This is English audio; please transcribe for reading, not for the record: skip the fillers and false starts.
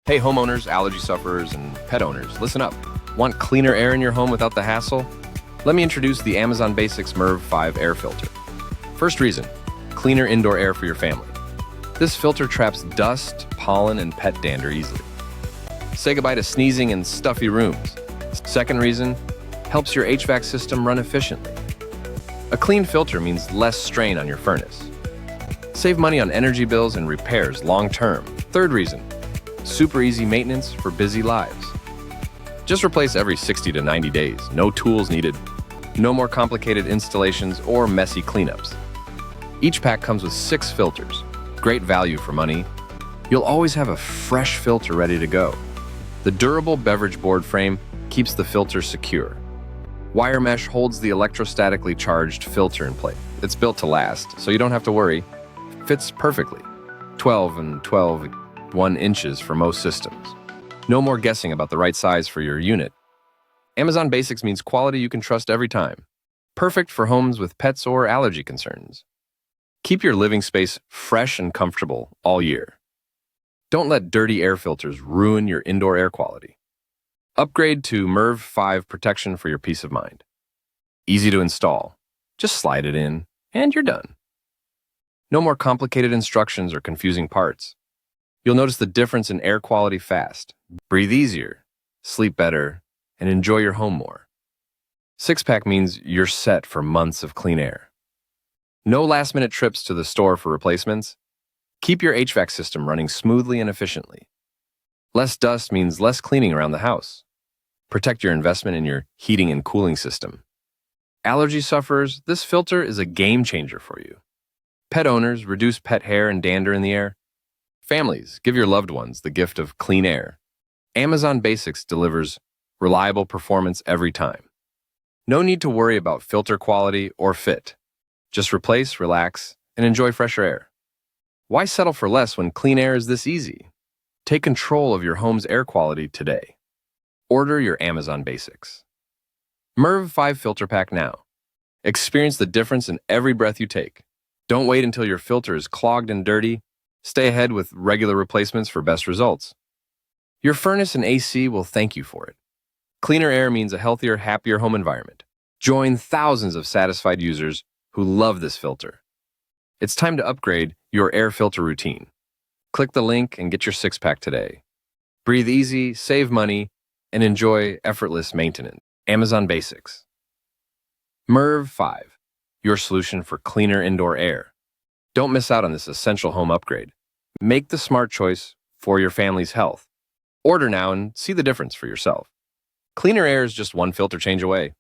Hey homeowners, allergy sufferers, and pet owners, listen up. Want cleaner air in your home without the hassle? Let me introduce the Amazon Basics MERV 5 air filter. First reason, cleaner indoor air for your family. This filter traps dust, pollen, and pet dander easily. Say goodbye to sneezing and stuffy rooms. Second reason, helps your HVAC system run efficiently. A clean filter means less strain on your furnace. Save money on energy bills and repairs long term. Third reason, super easy maintenance for busy lives. Just replace every 60 to 90 days. No tools needed. No more complicated installations or messy cleanups. Each pack comes with 6 filters. Great value for money. You'll always have a fresh filter ready to go. The durable beverage board frame keeps the filter secure. Wire mesh holds the electrostatically charged filter in place. It's built to last, so you don't have to worry. Fits perfectly. 12 and 12, 1 for most systems. No more guessing about the right size for your unit. Amazon Basics means quality you can trust every time. Perfect for homes with pets or allergy concerns. Keep your living space fresh and comfortable all year. Don't let dirty air filters ruin your indoor air quality. Upgrade to MERV 5 protection for your peace of mind. Easy to install. Just slide it in, and you're done. No more complicated instructions or confusing parts. You'll notice the difference in air quality fast. Breathe easier, sleep better, and enjoy your home more. 6-pack means you're set for months of clean air. No last-minute trips to the store for replacements. Keep your HVAC system running smoothly and efficiently. Less dust means less cleaning around the house. Protect your investment in your heating and cooling system. Allergy sufferers, this filter is a game changer for you. Pet owners, reduce pet hair and dander in the air. Families, give your loved ones the gift of clean air. Amazon Basics delivers reliable performance every time. No need to worry about filter quality or fit. Just replace, relax, and enjoy fresher air. Why settle for less when clean air is this easy? Take control of your home's air quality today. Order your Amazon Basics. MERV 5 Filter Pack now. Experience the difference in every breath you take. Don't wait until your filter is clogged and dirty. Stay ahead with regular replacements for best results. Your furnace and AC will thank you for it. Cleaner air means a healthier, happier home environment. Join thousands of satisfied users who love this filter. It's time to upgrade your air filter routine. Click the link and get your 6-pack today. Breathe easy, save money, and enjoy effortless maintenance. Amazon Basics. MERV 5, your solution for cleaner indoor air. Don't miss out on this essential home upgrade. Make the smart choice for your family's health. Order now and see the difference for yourself. Cleaner air is just one filter change away.